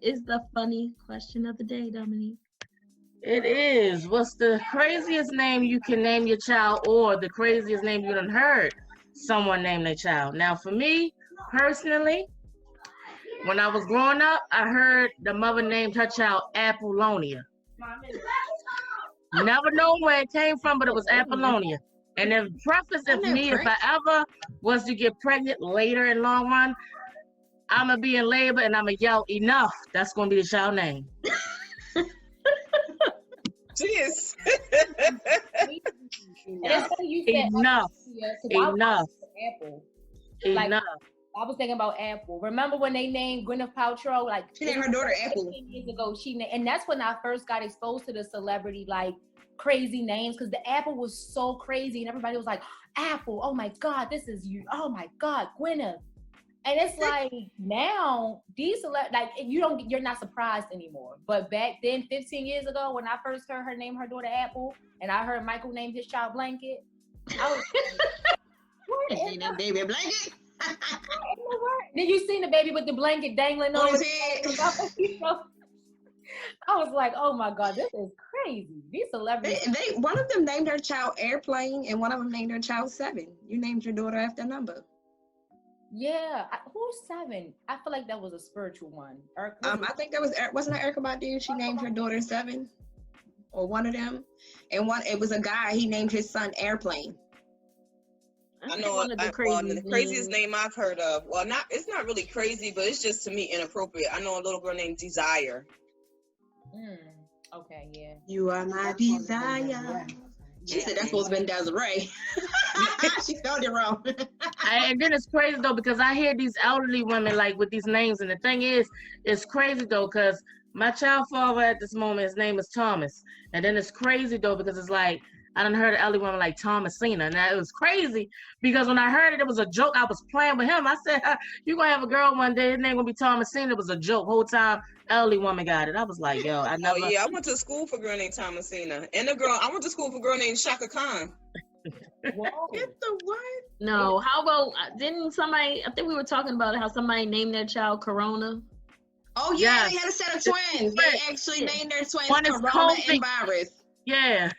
is the funny question of the day, Dominique? It is. What's the craziest name you can name your child, or the craziest name you done heard someone name their child? Now, for me personally, when I was growing up, I heard the mother named her child Apollonia. Never know where it came from, but it was Apollonia. And then preface if I ever was to get pregnant later in long run, I'ma be in labor and I'ma yell enough. That's gonna be the child name. Jeez. Enough. Enough. Apple. Enough. I was thinking about Apple. Remember when they named Gwyneth Paltrow? Like she named her daughter Apple. 15 years ago, and that's when I first got exposed to the celebrity like crazy names, because the Apple was so crazy and everybody was like, Apple, oh my God, this is you. Oh my God, Gwyneth. And it's like now these you're not surprised anymore. But back then, 15 years ago, when I first heard her name her daughter Apple, and I heard Michael name his child Blanket, I was like, that baby Blanket. Then you seen the baby with the blanket dangling on his head. I was like, oh my God, this is crazy. These celebrities. One of them named their child Airplane, and one of them named their child Seven. You named your daughter after a number. Yeah, who's Seven? I feel like that was a spiritual one. I think that wasn't it Erykah Badu? She named her daughter Seven, or one of them, and it was a guy. He named his son Airplane. I know the craziest name I've heard of. Well, it's not really crazy, but it's just to me inappropriate. I know a little girl named Desire. Okay, yeah. You are my desire. She said that's supposed to be Desiree. She spelled it wrong. And then it's crazy though, because I hear these elderly women like with these names, and the thing is, it's crazy though, because my child father at this moment, his name is Thomas, and then it's crazy though because it's like I done heard an elderly woman like Thomasina. Now it was crazy because when I heard it, it was a joke. I was playing with him. I said, "You gonna have a girl one day? His name gonna be Thomasina." It was a joke. Whole time, elderly woman got it. I was like, "Yo, I never." Oh yeah, I went to school for a girl named Thomasina, and I went to school for a girl named Shaka Khan. Whoa. Get the what? No, how about didn't somebody? I think we were talking about how somebody named their child Corona. Oh yeah, they had a set of twins. They actually named their twins Corona and Virus. Yeah.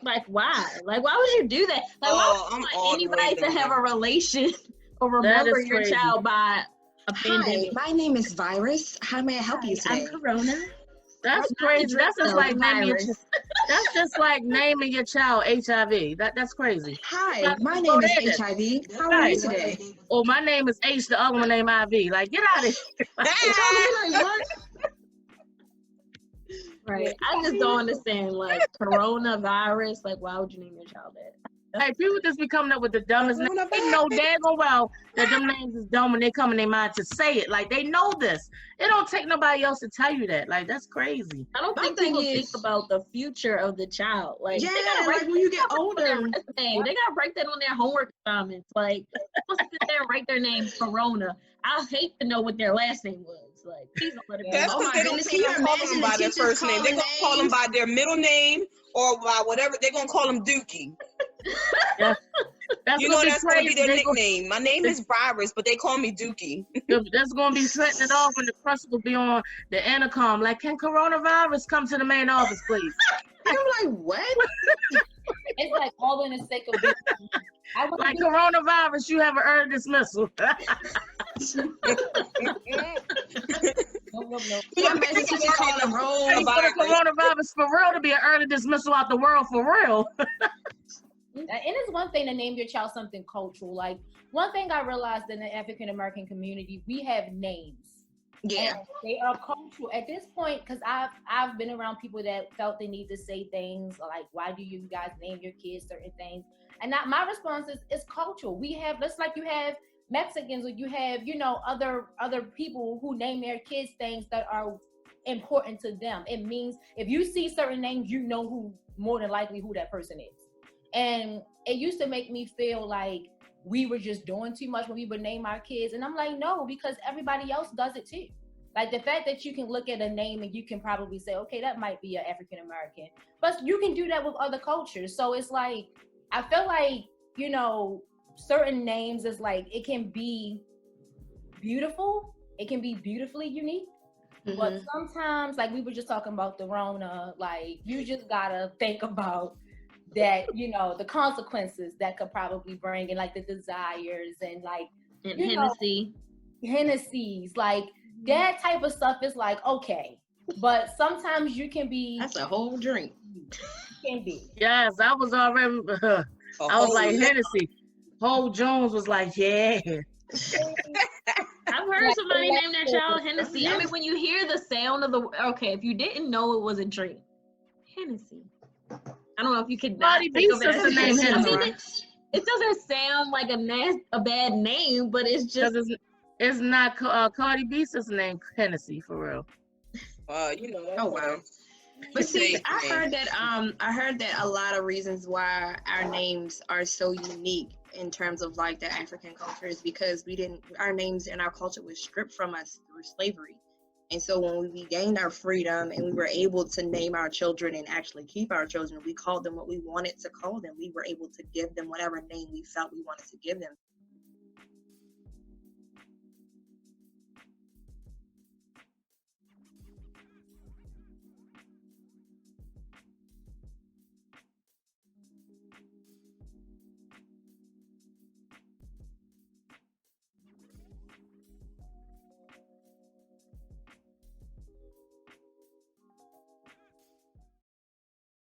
Like why? Like why would you do that? Like why would you want anybody to have a relation or remember your child by a pandemic? Hi, my name is Virus. How may I help you today? I'm Corona. That's crazy. That's just like naming your child HIV. That's crazy. Hi, my name is HIV. How are you today? Oh, my name is H. The other one named IV. Like, get out of here. Right. I just don't understand, like, coronavirus. Like, why would you name your child that? Hey, people just be coming up with the dumbest names. They know daggone well that them names is dumb when they come in their mind to say it. Like, they know this. It don't take nobody else to tell you that. Like, that's crazy. I don't think people think about the future of the child. Like, yeah, like when you get older. They gotta write that on their homework assignments. Like, they're supposed to sit there and write their name Corona. I hate to know what their last name was. Like, please don't let it That's because they don't call them by their first name. They're gonna call them by their middle name or by whatever. They're gonna call them Dookie. Yeah. That's gonna be their nickname. My name is Virus, but they call me Dookie. That's gonna be setting it off when the person will be on the intercom. Like, can coronavirus come to the main office, please? I'm like, what? It's like all in the sake of like coronavirus, you have an early dismissal. Coronavirus for real to be an early dismissal out the world for real. And it's one thing to name your child something cultural. Like, one thing I realized in the African American community, we have names. Yeah, and they are cultural at this point, because I've been around people that felt the need to say things like, why do you guys name your kids certain things? And my response is, it's cultural. We have, just like you have Mexicans, or you have, other people who name their kids things that are important to them. It means if you see certain names, you know who more than likely who that person is. And it used to make me feel like we were just doing too much when we would name our kids. And I'm like, no, because everybody else does it too. Like, the fact that you can look at a name and you can probably say, okay, that might be an African American, but you can do that with other cultures. So it's like, I feel like, certain names is like, it can be beautiful. It can be beautifully unique. But sometimes, like we were just talking about the Rona, like you just gotta think about that, you know, the consequences that could probably bring, and like the desires and like Hennessy's, like that type of stuff is like okay, but sometimes you can be. That's a whole drink. Can be. Yes, I was already. I was like Hennessy. Ho Jones was like, yeah. I've heard somebody name their child Hennessy. I mean, when you hear the sound of the if you didn't know it was a drink, Hennessy. I don't know if you could not think of it as a name. I mean, it doesn't sound like a bad name, but it's just it's not Cardi B's name Hennessy for real. You know. Oh wow. But see, I heard that a lot of reasons why our names are so unique in terms of like the African culture is because our names and our culture was stripped from us through slavery. And so when we gained our freedom and we were able to name our children and actually keep our children, we called them what we wanted to call them. We were able to give them whatever name we felt we wanted to give them.